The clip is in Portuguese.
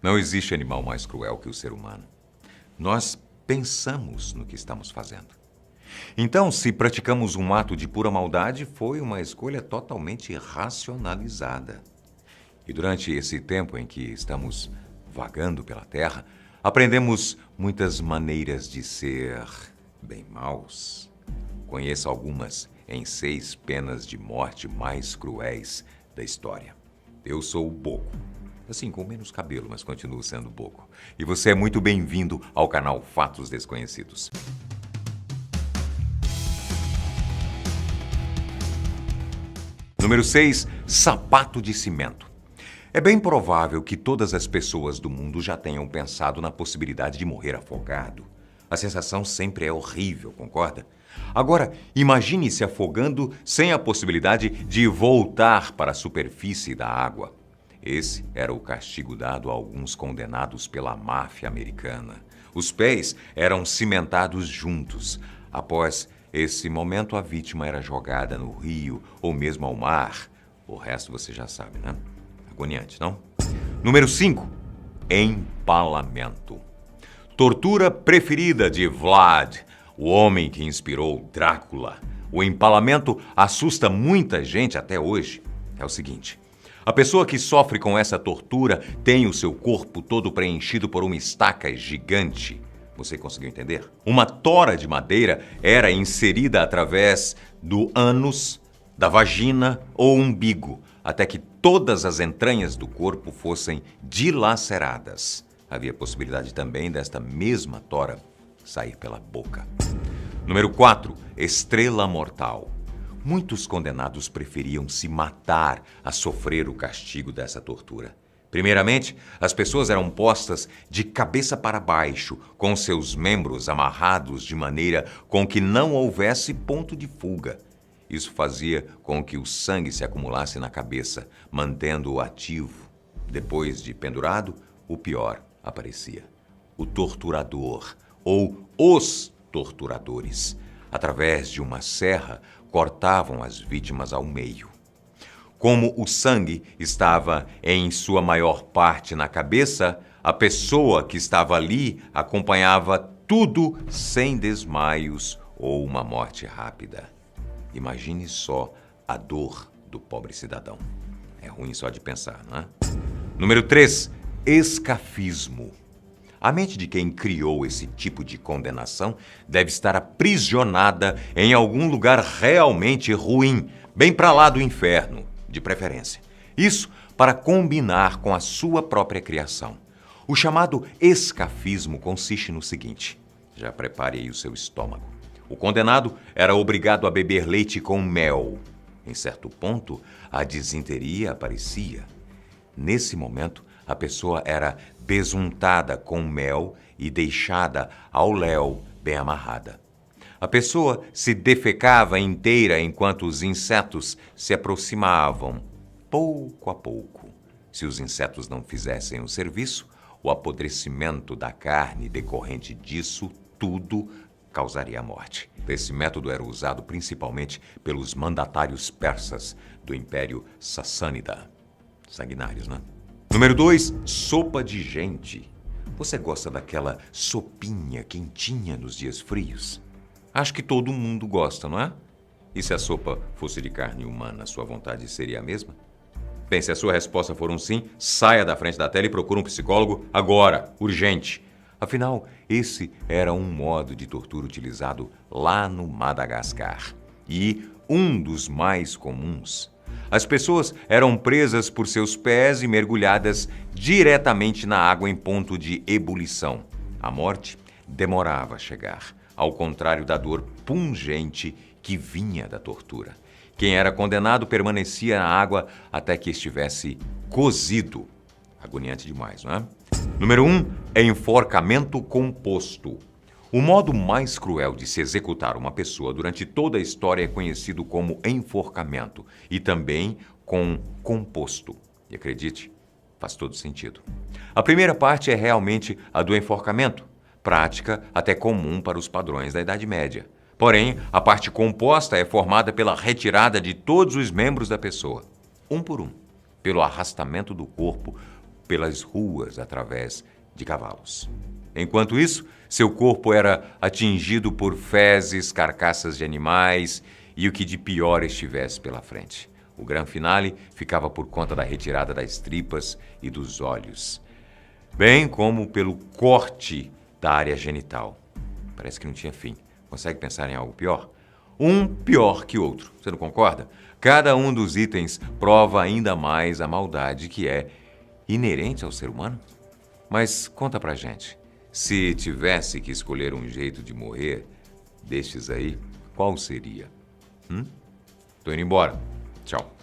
Não existe animal mais cruel que o ser humano. Nós pensamos no que estamos fazendo. Então, se praticamos um ato de pura maldade, foi uma escolha totalmente racionalizada. E durante esse tempo em que estamos vagando pela Terra, aprendemos muitas maneiras de ser bem maus. Conheça algumas em 6 penas de morte mais cruéis da história. Eu sou o Boco. Assim, com menos cabelo, mas continuo sendo Boco. E você é muito bem-vindo ao canal Fatos Desconhecidos. Número 6, sapato de cimento. É bem provável que todas as pessoas do mundo já tenham pensado na possibilidade de morrer afogado. A sensação sempre é horrível, concorda? Agora, imagine se afogando sem a possibilidade de voltar para a superfície da água. Esse era o castigo dado a alguns condenados pela máfia americana. Os pés eram cimentados juntos. Após esse momento, a vítima era jogada no rio ou mesmo ao mar. O resto você já sabe, né? Agoniante, não? Número 5. Empalamento. Tortura preferida de Vlad, o homem que inspirou Drácula. O empalamento assusta muita gente até hoje. É o seguinte: a pessoa que sofre com essa tortura tem o seu corpo todo preenchido por uma estaca gigante. Você conseguiu entender? Uma tora de madeira era inserida através do ânus, da vagina ou umbigo, até que todas as entranhas do corpo fossem dilaceradas. Havia possibilidade também desta mesma tora sair pela boca. Número 4. Estrela mortal. Muitos condenados preferiam se matar a sofrer o castigo dessa tortura. Primeiramente, as pessoas eram postas de cabeça para baixo, com seus membros amarrados de maneira com que não houvesse ponto de fuga. Isso fazia com que o sangue se acumulasse na cabeça, mantendo-o ativo. Depois de pendurado, o pior aparecia: o torturador ou os torturadores. Através de uma serra, cortavam as vítimas ao meio. Como o sangue estava em sua maior parte na cabeça, a pessoa que estava ali acompanhava tudo sem desmaios ou uma morte rápida. Imagine só a dor do pobre cidadão. É ruim só de pensar, não é? Número 3. Escafismo. A mente de quem criou esse tipo de condenação deve estar aprisionada em algum lugar realmente ruim, bem para lá do inferno, de preferência. Isso para combinar com a sua própria criação. O chamado escafismo consiste no seguinte: já prepare aí o seu estômago. O condenado era obrigado a beber leite com mel. Em certo ponto, a disenteria aparecia. Nesse momento, a pessoa era besuntada com mel e deixada ao léu bem amarrada. A pessoa se defecava inteira enquanto os insetos se aproximavam, pouco a pouco. Se os insetos não fizessem o serviço, o apodrecimento da carne decorrente disso tudo causaria a morte. Esse método era usado principalmente pelos mandatários persas do Império Sassânida. Sanguinários, né? Número 2, sopa de gente. Você gosta daquela sopinha quentinha nos dias frios? Acho que todo mundo gosta, não é? E se a sopa fosse de carne humana, sua vontade seria a mesma? Bem, se a sua resposta for um sim, saia da frente da tela e procure um psicólogo agora, urgente. Afinal, esse era um modo de tortura utilizado lá no Madagascar. E um dos mais comuns. As pessoas eram presas por seus pés e mergulhadas diretamente na água em ponto de ebulição. A morte demorava a chegar, ao contrário da dor pungente que vinha da tortura. Quem era condenado permanecia na água até que estivesse cozido. Agoniante demais, não é? Número 1, enforcamento composto. O modo mais cruel de se executar uma pessoa durante toda a história é conhecido como enforcamento e também com composto. E acredite, faz todo sentido. A primeira parte é realmente a do enforcamento, prática até comum para os padrões da Idade Média. Porém, a parte composta é formada pela retirada de todos os membros da pessoa, um por um, pelo arrastamento do corpo pelas ruas através de cavalos. Enquanto isso, seu corpo era atingido por fezes, carcaças de animais e o que de pior estivesse pela frente. O grande finale ficava por conta da retirada das tripas e dos olhos, bem como pelo corte da área genital. Parece que não tinha fim. Consegue pensar em algo pior? Um pior que outro, você não concorda? Cada um dos itens prova ainda mais a maldade que é inerente ao ser humano. Mas conta pra gente, se tivesse que escolher um jeito de morrer destes aí, qual seria? Tô indo embora. Tchau.